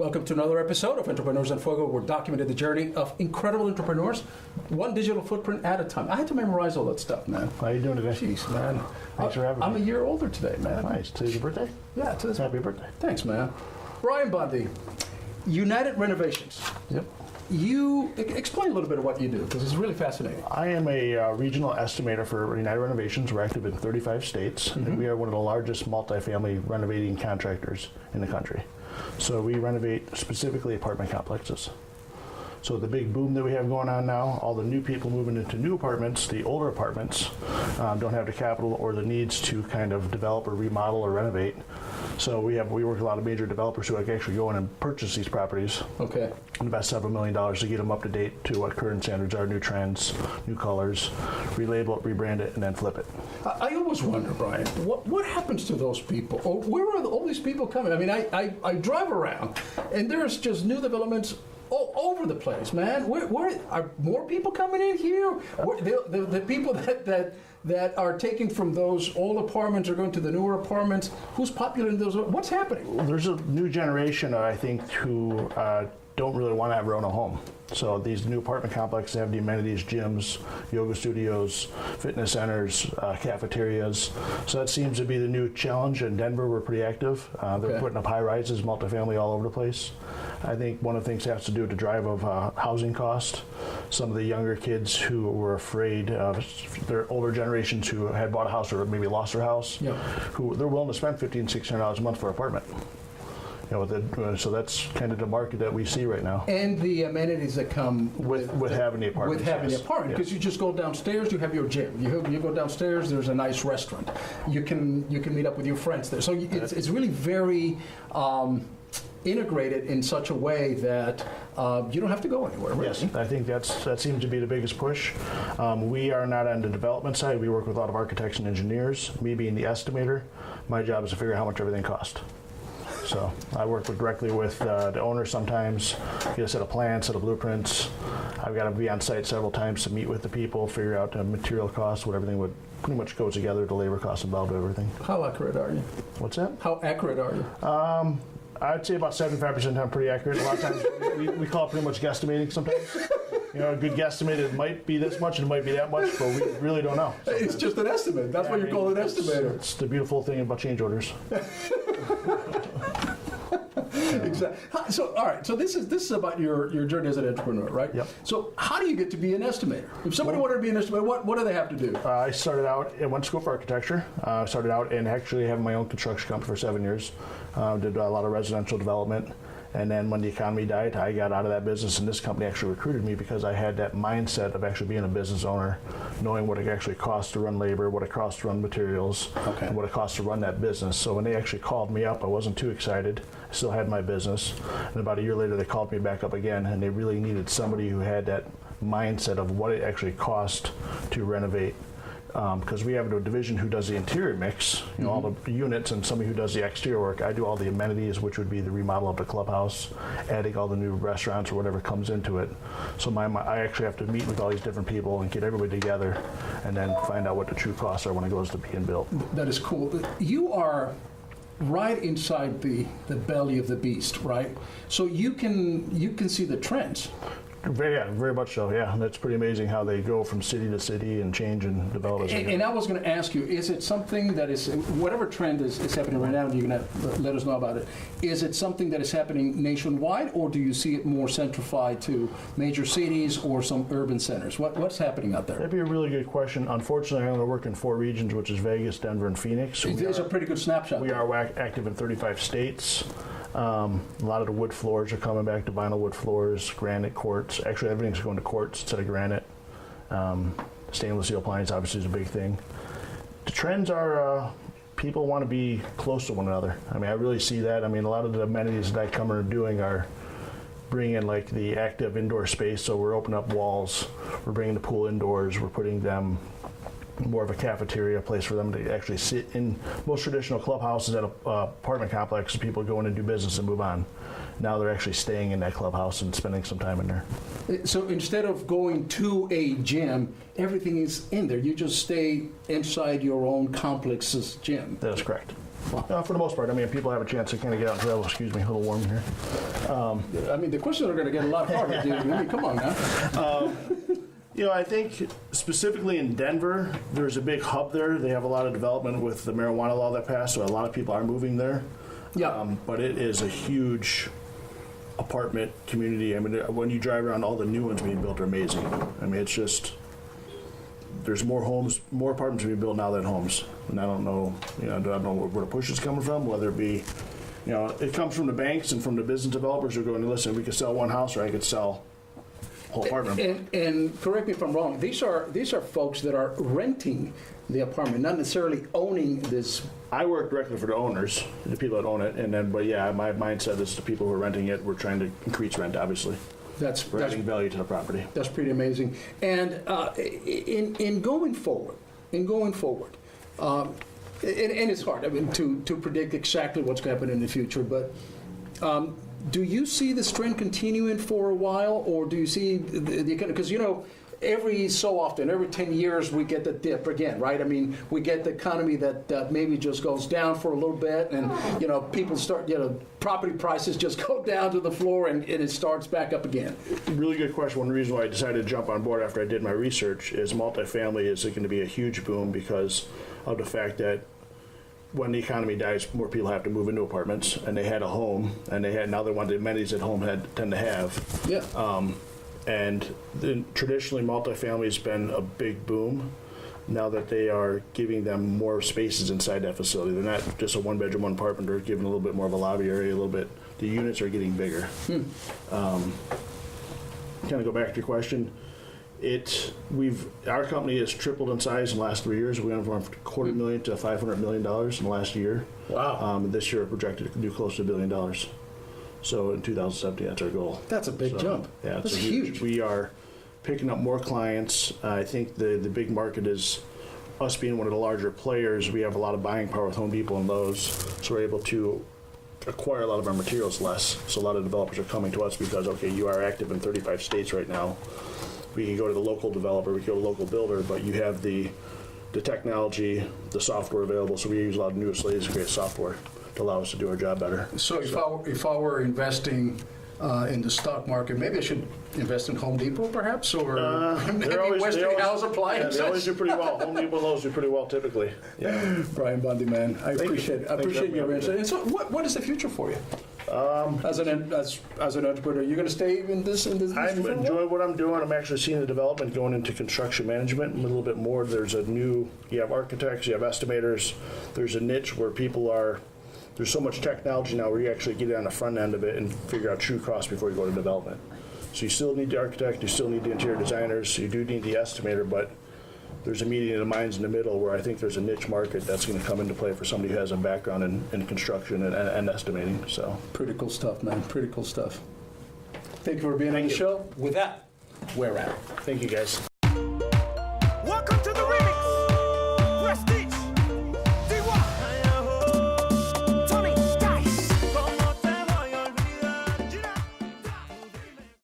Welcome to another episode of Entrepreneurs and Fuego. We're documenting the journey of incredible entrepreneurs, one digital footprint at a time. I had to memorize all that stuff, man. How you doing today? Jeez, man. Thanks for having me. I'm a year older today, man. Nice. Today's your birthday? Yeah, today's Happy birthday. Thanks, man. Brian Bondi, United Renovations. Yep. You explain a little bit of what you do, because it's really fascinating. I am a regional estimator for United Renovations. We're active in 35 states. Mm-hmm. We are one of the largest multifamily renovating contractors in the country. So we renovate specifically apartment complexes. So the big boom that we have going on now, all the new people moving into new apartments, the older apartments don't have the capital or the needs to kind of develop or remodel or renovate. So we work with a lot of major developers who actually go in and purchase these properties. Okay. Invest several $1 million to get them up to date to what current standards are, new trends, new colors, relabel it, rebrand it, and then flip it. I always wonder, Brian, what happens to those people? Or where are all these people coming? I mean, I drive around, and there's just new developments all over the place, man. Where are more people coming in here? The people that are taking from those old apartments are going to the newer apartments. Who's populating those? What's happening? Well, there's a new generation, I think, who don't really want to have their own home. So these new apartment complexes have the amenities, gyms, yoga studios, fitness centers, cafeterias. So that seems to be the new challenge. In Denver, we're pretty active. They're putting up high rises, multifamily all over the place. I think one of the things has to do with the drive of housing cost. Some of the younger kids who were afraid of their older generations who had bought a house or maybe lost their house, who they're willing to spend $1,500, $1,600 a month for an apartment. So that's kind of the market that we see right now. And the amenities that come with having the apartment. With having the apartment, because you just go downstairs, you have your gym. You go downstairs, there's a nice restaurant. You can meet up with your friends there. So it's really very integrated in such a way that you don't have to go anywhere. Really. Yes, I think that seems to be the biggest push. We are not on the development side. We work with a lot of architects and engineers. Me being the estimator, my job is to figure out how much everything costs. So I work directly with the owner sometimes, get a set of plans, set of blueprints. I've got to be on site several times to meet with the people, figure out the material costs, what everything would pretty much go together, the labor costs involved, everything. How accurate are you? What's that? How accurate are you? I'd say about 75% I'm pretty accurate. A lot of times we call it pretty much guesstimating sometimes. A good guesstimate, it might be this much and it might be that much, but we really don't know. It's just an estimate. That's what you call an estimator. It's the beautiful thing about change orders. Exactly. So, all right. So this is about your journey as an entrepreneur, right? Yep. So, how do you get to be an estimator? If somebody wanted to be an estimator, what do they have to do? I started out. I went to school for architecture. Started out and actually having my own construction company for 7 years. Did a lot of residential development. And then when the economy died, I got out of that business, and this company actually recruited me because I had that mindset of actually being a business owner, knowing what it actually costs to run labor, what it costs to run materials, and what it costs to run that business. So when they actually called me up, I wasn't too excited. I still had my business. And about a year later, they called me back up again, and they really needed somebody who had that mindset of what it actually cost to renovate. Because we have a division who does the interior mix, all the units, and somebody who does the exterior work. I do all the amenities, which would be the remodel of the clubhouse, adding all the new restaurants or whatever comes into it. So I actually have to meet with all these different people and get everybody together and then find out what the true costs are when it goes to being built. That is cool. You are right inside the belly of the beast, right? So you can see the trends. Very much so, yeah. And it's pretty amazing how they go from city to city and change and develop as they go. And I was going to ask you, is it something that is, whatever trend is happening right now, and you're going to let us know about it, is it something that is happening nationwide, or do you see it more centrified to major cities or some urban centers? What's happening out there? That'd be a really good question. Unfortunately, I only work in 4 regions, which is Vegas, Denver, and Phoenix. It's a pretty good snapshot. We are active in 35 states. A lot of the wood floors are coming back to vinyl wood floors, granite quartz. Actually, everything's going to quartz instead of granite. Stainless steel appliance obviously is a big thing. The trends are people want to be close to one another. I mean, I really see that. I mean, a lot of the amenities that I come are doing are bringing in like the active indoor space. So we're opening up walls. We're bringing the pool indoors. We're putting them more of a cafeteria place for them to actually sit in. Most traditional clubhouses at an apartment complex, people go in and do business and move on. Now they're actually staying in that clubhouse and spending some time in there. So instead of going to a gym, everything is in there. You just stay inside your own complex's gym. That is correct. For the most part, I mean, people have a chance to kind of get out and travel. Excuse me, a little warm here. I mean, the questions are going to get a lot harder, dude. I mean, come on now. I think specifically in Denver, there's a big hub there. They have a lot of development with the marijuana law that passed, so a lot of people are moving there. Yeah. But it is a huge apartment community. I mean, when you drive around, all the new ones being built are amazing. I mean, it's just, there's more apartments being built now than homes. And I don't know, I don't know where the push is coming from, whether it be, it comes from the banks and from the business developers who are going, listen, we could sell one house or I could sell a whole apartment. And correct me if I'm wrong, these are folks that are renting the apartment, not necessarily owning this. I work directly for the owners, the people that own it, but yeah, my mindset is the people who are renting it, we're trying to increase rent, obviously. That's adding value to the property. That's pretty amazing. And in going forward, and it's hard, I mean, to predict exactly what's going to happen in the future, but do you see this trend continuing for a while, or do you see because every so often, every 10 years, we get the dip again, right? I mean, we get the economy that maybe just goes down for a little bit, and people start, property prices just go down to the floor, and it starts back up again. Really good question. One reason why I decided to jump on board after I did my research is multifamily is going to be a huge boom because of the fact that when the economy dies, more people have to move into apartments, and they had a home, and now they want the amenities that home tend to have. Yeah. And then traditionally, multifamily has been a big boom. Now that they are giving them more spaces inside that facility, they're not just a one-bedroom, one apartment. They're giving a little bit more of a lobby area, a little bit. The units are getting bigger. Kind of go back to your question. Our company has tripled in size in the last 3 years. We went from $250,000 to $500 million in the last year. Wow. This year, we're projected to do close to $1 billion. So in 2017, that's our goal. That's a big jump. Yeah, that's huge. We are picking up more clients. I think the big market is us being one of the larger players. We have a lot of buying power with Home Depot and Lowe's, so we're able to acquire a lot of our materials less. So a lot of developers are coming to us because, okay, you are active in 35 states right now. We can go to the local developer, we can go to the local builder, but you have the technology, the software available, so we use a lot of newest latest great software to allow us to do our job better. So if I were investing in the stock market, maybe I should invest in Home Depot, perhaps, or maybe Westinghouse Appliances. Yeah, they always do pretty well. Home Depot and Lowe's do pretty well typically. Yeah. Brian Bondi, man, I appreciate it. I appreciate your insight. And so, what is the future for you? As an entrepreneur, you're going to stay in this. I'm enjoying what I'm doing. I'm actually seeing the development going into construction management a little bit more. You have architects, you have estimators. There's a niche where there's so much technology now where you actually get on the front end of it and figure out true costs before you go to development. So you still need the architect, you still need the interior designers, you do need the estimator, but there's a meeting of the minds in the middle where I think there's a niche market that's going to come into play for somebody who has a background in construction and estimating. So pretty cool stuff, man. Pretty cool stuff. Thank you for being on the show. With that, we're out. Thank you, guys.